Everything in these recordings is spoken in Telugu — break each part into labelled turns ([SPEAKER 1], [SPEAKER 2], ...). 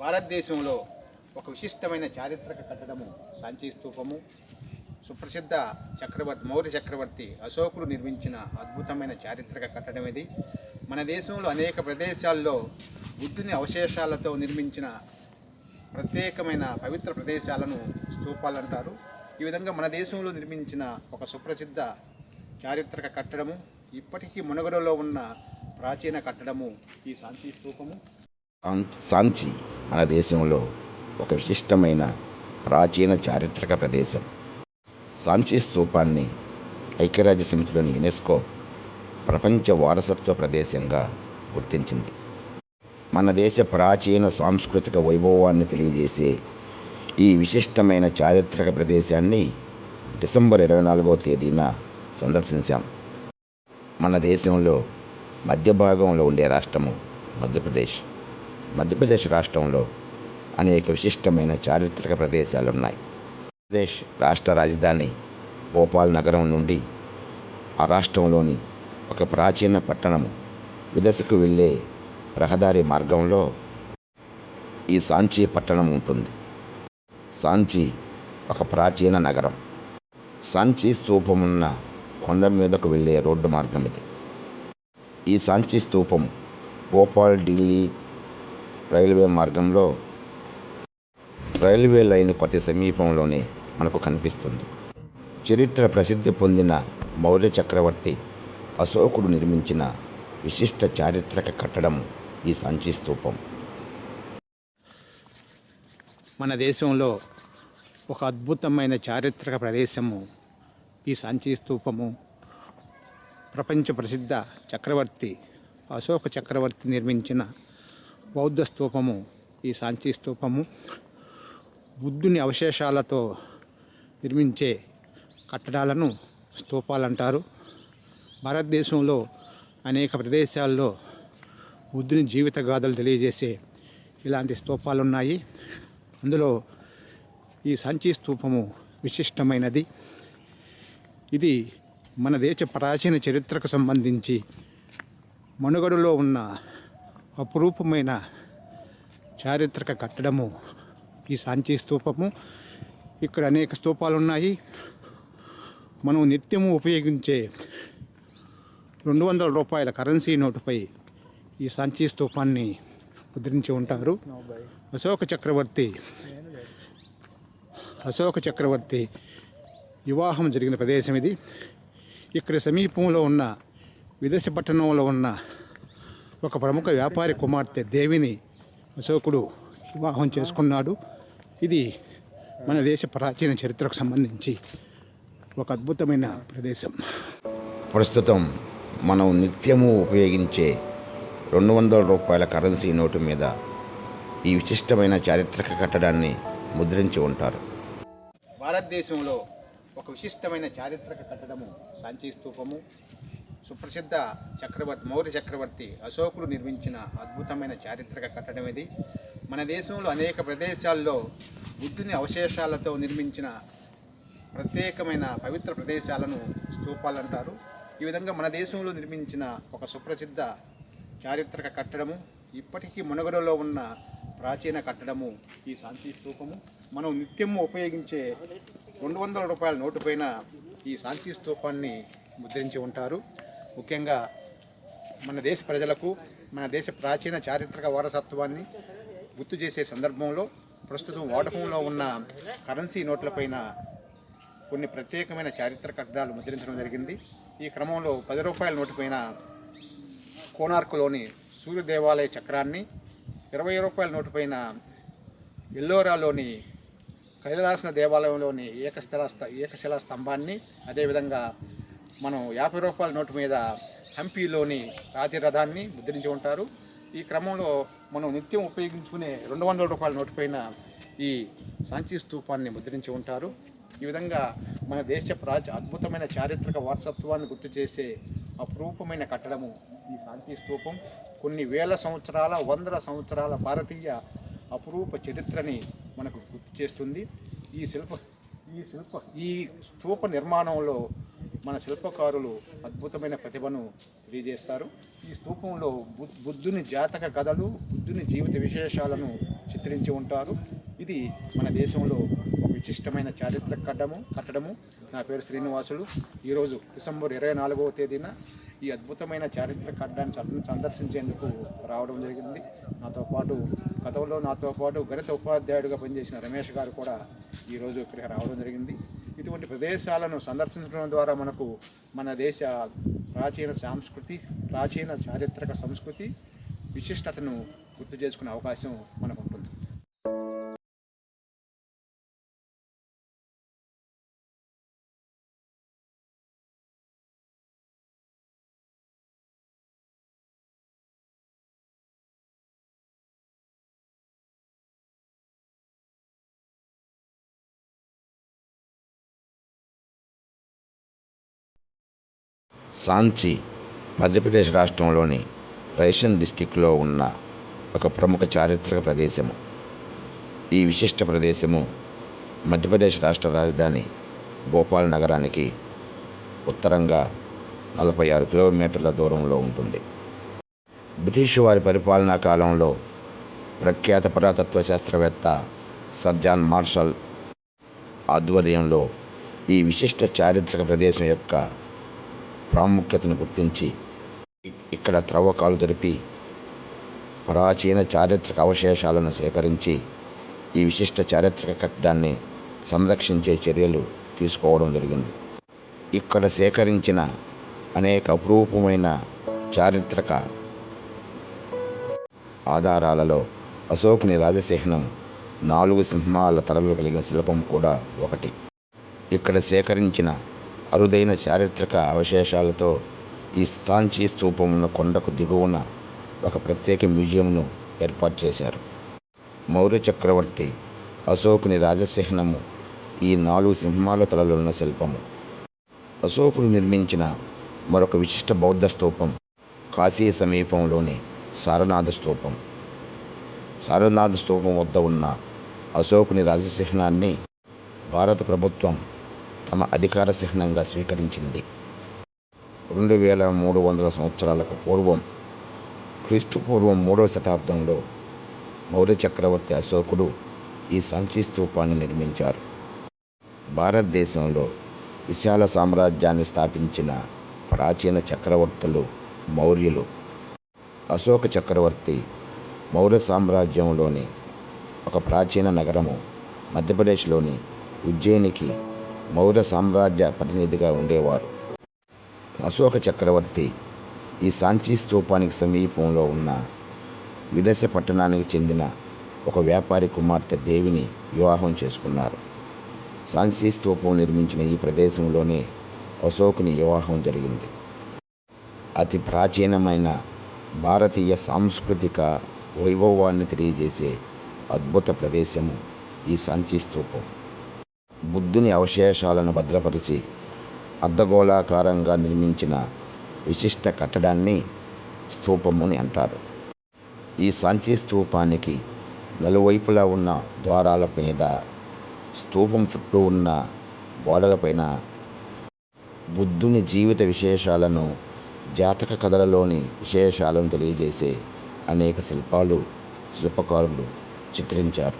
[SPEAKER 1] భారతదేశంలో ఒక విశిష్టమైన చారిత్రక కట్టడము సాంచీ స్తూపము. సుప్రసిద్ధ మౌర్య చక్రవర్తి అశోకుడు నిర్మించిన అద్భుతమైన చారిత్రక కట్టడం ఇది. మన దేశంలో అనేక ప్రదేశాల్లో బుద్ధుని అవశేషాలతో నిర్మించిన ప్రత్యేకమైన పవిత్ర ప్రదేశాలను స్తూపాలు అంటారు. ఈ విధంగా మన దేశంలో నిర్మించిన ఒక సుప్రసిద్ధ చారిత్రక కట్టడము, ఇప్పటికీ మనుగడలో ఉన్న ప్రాచీన కట్టడము ఈ సాంచీ స్తూపము.
[SPEAKER 2] సాంచి మన దేశంలో ఒక విశిష్టమైన ప్రాచీన చారిత్రక ప్రదేశం. సాంచీ స్తూపాన్ని ఐక్యరాజ్య సమితిలోని యునెస్కో ప్రపంచ వారసత్వ ప్రదేశంగా గుర్తించింది. మన దేశ ప్రాచీన సాంస్కృతిక వైభవాన్ని తెలియజేసే ఈ విశిష్టమైన చారిత్రక ప్రదేశాన్ని డిసెంబర్ 24వ తేదీన సందర్శించాం. మన దేశంలో మధ్య భాగంలో ఉండే రాష్ట్రము మధ్యప్రదేశ్. మధ్యప్రదేశ్ రాష్ట్రంలో అనేక విశిష్టమైన చారిత్రక ప్రదేశాలు ఉన్నాయి. మధ్యప్రదేశ్ రాష్ట్ర రాజధాని భోపాల్ నగరం నుండి ఆ రాష్ట్రంలోని ఒక ప్రాచీన పట్టణము విదశకు వెళ్ళే రహదారి మార్గంలో ఈ సాంచీ పట్టణం ఉంటుంది. సాంచీ ఒక ప్రాచీన నగరం. సాంచీ స్తూపం ఉన్న కొండ మీదకు వెళ్ళే రోడ్డు మార్గం ఇది. ఈ సాంచీ స్తూపం భోపాల్ ఢిల్లీ రైల్వే మార్గంలో రైల్వే లైన్ కొద్ది సమీపంలోనే మనకు కనిపిస్తుంది. చరిత్ర ప్రసిద్ధి పొందిన మౌర్య చక్రవర్తి అశోకుడు నిర్మించిన విశిష్ట చారిత్రక కట్టడం ఈ సాంచీ స్తూపం.
[SPEAKER 1] మన దేశంలో ఒక అద్భుతమైన చారిత్రక ప్రదేశము ఈ సాంచీ స్తూపము. ప్రపంచ ప్రసిద్ధ చక్రవర్తి అశోక చక్రవర్తి నిర్మించిన బౌద్ధ స్తూపము ఈ సాంచీ స్తూపము. బుద్ధుని అవశేషాలతో నిర్మించే కట్టడాలను స్తూపాలంటారు. భారతదేశంలో అనేక ప్రదేశాల్లో బుద్ధుని జీవిత గాథలు తెలియజేసే ఇలాంటి స్తూపాలు ఉన్నాయి. అందులో ఈ సాంచీ స్తూపము విశిష్టమైనది. ఇది మన దేశ ప్రాచీన చరిత్రకు సంబంధించి మనుగడలో ఉన్న అపురూపమైన చారిత్రక కట్టడము ఈ సాంచీ స్తూపము. ఇక్కడ అనేక స్తూపాలు ఉన్నాయి. మనం నిత్యము ఉపయోగించే 200 రూపాయల కరెన్సీ నోటుపై ఈ సాంచీ స్తూపాన్ని ముద్రించి ఉంటారు. అశోక చక్రవర్తి వివాహం జరిగిన ప్రదేశం ఇది. ఇక్కడ సమీపంలో ఉన్న విదేశ పట్టణంలో ఉన్న ఒక ప్రముఖ వ్యాపారి కుమార్తె దేవిని అశోకుడు వివాహం చేసుకున్నాడు. ఇది మన దేశ ప్రాచీన చరిత్రకు సంబంధించి ఒక అద్భుతమైన ప్రదేశం.
[SPEAKER 2] ప్రస్తుతం మనం నిత్యము ఉపయోగించే 200 రూపాయల కరెన్సీ నోటు మీద ఈ విశిష్టమైన చారిత్రక కట్టడాన్ని ముద్రించి ఉంటారు.
[SPEAKER 1] భారతదేశంలో ఒక విశిష్టమైన చారిత్రక కట్టడము సాంచీ స్తూపము. సుప్రసిద్ధ మౌర్య చక్రవర్తి అశోకుడు నిర్మించిన అద్భుతమైన చారిత్రక కట్టడం ఇది. మన దేశంలో అనేక ప్రదేశాల్లో బుద్ధుని అవశేషాలతో నిర్మించిన ప్రత్యేకమైన పవిత్ర ప్రదేశాలను స్తూపాలు అంటారు. ఈ విధంగా మన దేశంలో నిర్మించిన ఒక సుప్రసిద్ధ చారిత్రక కట్టడము, ఇప్పటికీ మనుగడలో ఉన్న ప్రాచీన కట్టడము ఈ సాంచీ స్తూపము. మనం నిత్యము ఉపయోగించే 200 రూపాయల నోటు పైన ఈ సాంచీ స్తూపాన్ని ముద్రించి ఉంటారు. ముఖ్యంగా మన దేశ ప్రజలకు మన దేశ ప్రాచీన చారిత్రక వారసత్వాన్ని గుర్తు చేసే సందర్భంలో ప్రస్తుతం వాడకంలో ఉన్న కరెన్సీ నోట్లపైన కొన్ని ప్రత్యేకమైన చారిత్రక కట్టడాలు ముద్రించడం జరిగింది. ఈ క్రమంలో 10 రూపాయల నోటు పైన కోణార్కులోని సూర్య దేవాలయ చక్రాన్ని, 20 రూపాయల నోటు పైన ఎల్లోరాలోని కైలాసన దేవాలయంలోని ఏకశిలా స్తంభాన్ని, అదేవిధంగా మనం 50 రూపాయల నోటు మీద హంపీలోని రాతి రథాన్ని ముద్రించి ఉంటారు. ఈ క్రమంలో మనం నిత్యం ఉపయోగించుకునే 200 రూపాయల నోటు పైన ఈ సాంచీ స్తూపాన్ని ముద్రించి ఉంటారు. ఈ విధంగా మన దేశ అద్భుతమైన చారిత్రక వారసత్వాన్ని గుర్తు చేసే అపురూపమైన కట్టడము ఈ సాంచీ స్తూపం. కొన్ని వేల సంవత్సరాల, వందల సంవత్సరాల భారతీయ అపురూప చరిత్రని మనకు గుర్తు చేస్తుంది. ఈ స్తూప నిర్మాణంలో మన శిల్పకారులు అద్భుతమైన ప్రతిభను తెలియజేస్తారు. ఈ స్తూపంలో బుద్ధుని జాతక కథలు, బుద్ధుని జీవిత విశేషాలను చిత్రించి ఉంటారు. ఇది మన దేశంలో ఒక విశిష్టమైన చారిత్రక కట్టడము. నా పేరు శ్రీనివాసులు. ఈరోజు డిసెంబర్ 24వ తేదీన ఈ అద్భుతమైన చారిత్రక కట్టడాన్ని సందర్శించేందుకు రావడం జరిగింది. గతంలో నాతో పాటు గణిత ఉపాధ్యాయుడిగా పనిచేసిన రమేష్ గారు కూడా ఈరోజు ఇక్కడికి రావడం జరిగింది. ఇటువంటి ప్రదేశాలను సందర్శించడం ద్వారా మనకు మన దేశ ప్రాచీన చారిత్రక సంస్కృతి విశిష్టతను గుర్తు చేసుకునే అవకాశం మనకు ఉంటుంది.
[SPEAKER 2] సాంచి మధ్యప్రదేశ్ రాష్ట్రంలోని రైసేన్ డిస్టిక్లో ఉన్న ఒక ప్రముఖ చారిత్రక ప్రదేశము. ఈ విశిష్ట ప్రదేశము మధ్యప్రదేశ్ రాష్ట్ర రాజధాని భోపాల్ నగరానికి ఉత్తరంగా 46 కిలోమీటర్ల దూరంలో ఉంటుంది. బ్రిటిష్ వారి పరిపాలనా కాలంలో ప్రఖ్యాత పురాతత్వ శాస్త్రవేత్త సర్ జాన్ మార్షల్ ఆధ్వర్యంలో ఈ విశిష్ట చారిత్రక ప్రదేశం యొక్క ప్రాముఖ్యతను గుర్తించి ఇక్కడ త్రవ్వకాలు జరిపి ప్రాచీన చారిత్రక అవశేషాలను సేకరించి ఈ విశిష్ట చారిత్రక కట్టడాన్ని సంరక్షించే చర్యలు తీసుకోవడం జరిగింది. ఇక్కడ సేకరించిన అనేక అపురూపమైన చారిత్రక ఆధారాలలో అశోకుని రాజసిహ్నం 4 సింహాల తలలు కలిగిన శిల్పం కూడా ఒకటి. ఇక్కడ సేకరించిన అరుదైన చారిత్రక అవశేషాలతో ఈ సాంచి స్తూపం ఉన్న కొండకు దిగువన ఒక ప్రత్యేక మ్యూజియంను ఏర్పాటు చేశారు. మౌర్య చక్రవర్తి అశోకుని రాజసిహ్నము ఈ 4 సింహాల తలలున్న శిల్పము. అశోకుడు నిర్మించిన మరొక విశిష్ట బౌద్ధ స్తూపం కాశీ సమీపంలోని సారనాథ స్తూపం. సారనాథ స్తూపం వద్ద ఉన్న అశోకుని రాజసిహ్నాన్ని భారత ప్రభుత్వం తమ అధికార చిహ్నంగా స్వీకరించింది. 2300 సంవత్సరాలకు పూర్వం, క్రీస్తుపూర్వం 3వ శతాబ్దంలో మౌర్య చక్రవర్తి అశోకుడు ఈ సాంచి స్తూపాన్ని నిర్మించారు. భారతదేశంలో విశాల సామ్రాజ్యాన్ని స్థాపించిన ప్రాచీన చక్రవర్తులు మౌర్యులు. అశోక చక్రవర్తి మౌర్య సామ్రాజ్యంలోని ఒక ప్రాచీన నగరము మధ్యప్రదేశ్లోని ఉజ్జయినికి మౌర్య సామ్రాజ్య ప్రతినిధిగా ఉండేవారు. అశోక చక్రవర్తి ఈ సాంచి స్తూపానికి సమీపంలో ఉన్న విదశ పట్టణానికి చెందిన ఒక వ్యాపారి కుమార్తె దేవిని వివాహం చేసుకున్నారు. సాంచి స్తూపం నిర్మించిన ఈ ప్రదేశంలోనే అశోకుని వివాహం జరిగింది. అతి ప్రాచీనమైన భారతీయ సాంస్కృతిక వైభవాన్ని తెలియజేసే అద్భుత ప్రదేశము ఈ సాంచి స్తూపం. బుద్ధుని అవశేషాలను భద్రపరిచి అర్ధగోళాకారంగా నిర్మించిన విశిష్ట కట్టడాన్ని స్తూపముని అంటారు. ఈ సాంచి స్తూపానికి నలువైపులా ఉన్న ద్వారాల మీద, స్తూపం చుట్టూ ఉన్న గోడలపైన బుద్ధుని జీవిత విశేషాలను, జాతక కథలలోని విశేషాలను తెలియజేసే అనేక శిల్పకారులు చిత్రించారు.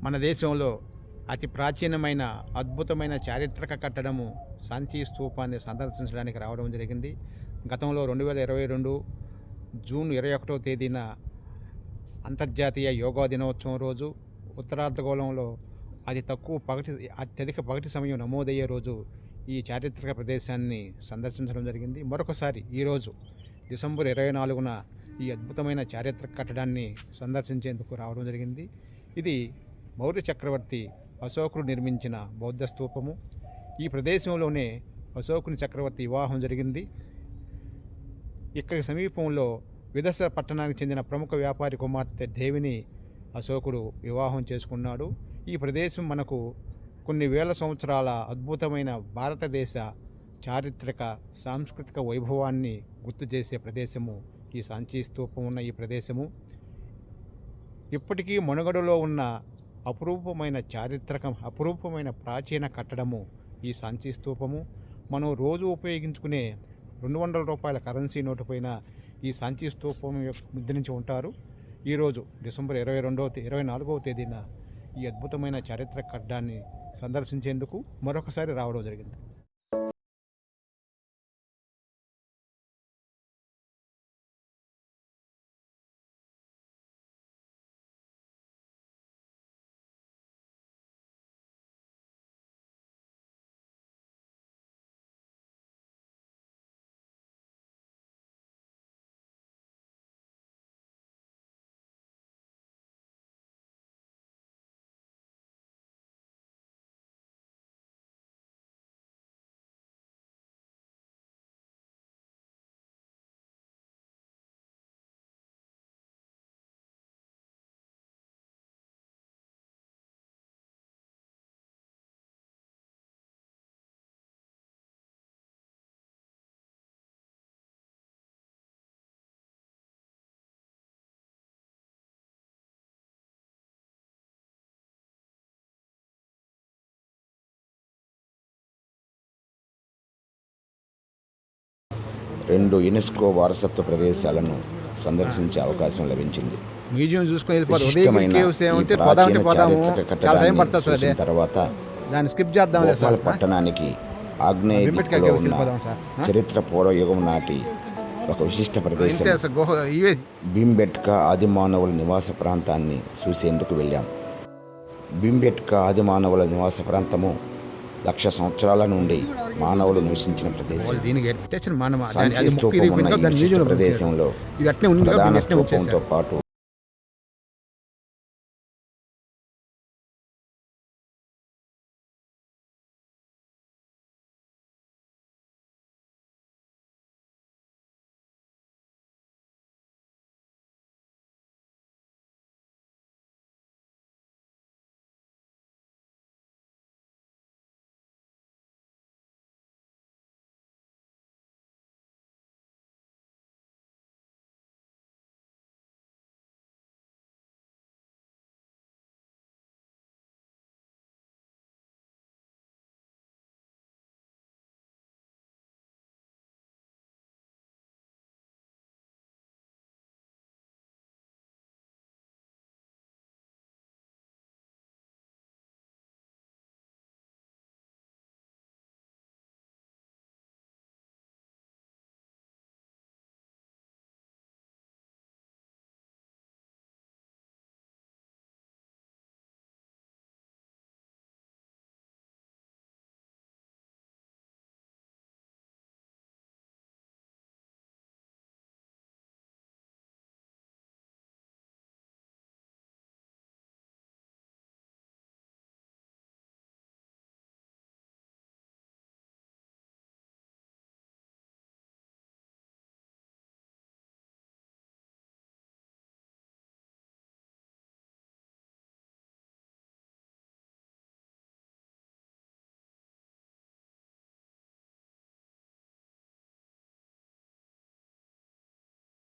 [SPEAKER 1] మన దేశంలో అతి ప్రాచీనమైన అద్భుతమైన చారిత్రక కట్టడము సాంచి స్తూపాన్ని సందర్శించడానికి రావడం జరిగింది. గతంలో 2022 జూన్ 21వ తేదీన అంతర్జాతీయ యోగా దినోత్సవం రోజు ఉత్తరార్ధగోళంలో అత్యధిక పగటి సమయం నమోదయ్యే రోజు ఈ చారిత్రక ప్రదేశాన్ని సందర్శించడం జరిగింది. మరొకసారి ఈరోజు డిసెంబర్ 24న ఈ అద్భుతమైన చారిత్రక కట్టడాన్ని సందర్శించేందుకు రావడం జరిగింది. ఇది మౌర్య చక్రవర్తి అశోకుడు నిర్మించిన బౌద్ధ స్తూపము. ఈ ప్రదేశంలోనే అశోకుని చక్రవర్తి వివాహం జరిగింది. ఇక్కడి సమీపంలో విదర్శ పట్టణానికి చెందిన ప్రముఖ వ్యాపారి కుమార్తె దేవిని అశోకుడు వివాహం చేసుకున్నాడు. ఈ ప్రదేశం మనకు కొన్ని వేల సంవత్సరాల అద్భుతమైన భారతదేశ చారిత్రక సాంస్కృతిక వైభవాన్ని గుర్తు చేసే ప్రదేశము ఈ సాంచి స్తూపం ఉన్న ఈ ప్రదేశము. ఇప్పటికీ మనుగడలో ఉన్న అపురూపమైన ప్రాచీన కట్టడము ఈ సాంచి స్తూపము. మనం రోజు ఉపయోగించుకునే 200 రూపాయల కరెన్సీ నోటు పైన ఈ సాంచి స్తూపం ముద్రించి ఉంటారు. ఈరోజు డిసెంబర్ 24వ తేదీన ఈ అద్భుతమైన చారిత్రక కట్టడాన్ని సందర్శించేందుకు మరొకసారి రావడం జరిగింది.
[SPEAKER 2] రెండు యునెస్కో వారసత్వ ప్రదేశాలను సందర్శించే అవకాశం లభించింది.
[SPEAKER 1] మ్యూజియం చూసుకొని
[SPEAKER 2] విశిష్టమైన ఈ ప్రాచీన చారిత్రక కట్టడాన్ని చూసిన తర్వాత
[SPEAKER 1] దాన్ని స్కిప్ చేద్దాం.
[SPEAKER 2] భోపాల్ పట్టణానికి ఆగ్నేయ దిక్కులో ఉన్న చరిత్ర పూర్వయుగం నాటి ఒక విశిష్ట ప్రదేశం భీంబెట్కా ఆదిమానవుల నివాస ప్రాంతాన్ని చూసేందుకు వెళ్ళాం. భీంబెట్కా ఆదిమానవుల నివాస ప్రాంతము 1,00,000 సంవత్సరాల నుండి మానవులు నివసించిన ప్రదేశం. సాంచి స్తూపం ఉన్న ఈ విశిష్ట ప్రదేశంలో ప్రధాన స్తూపంతో పాటు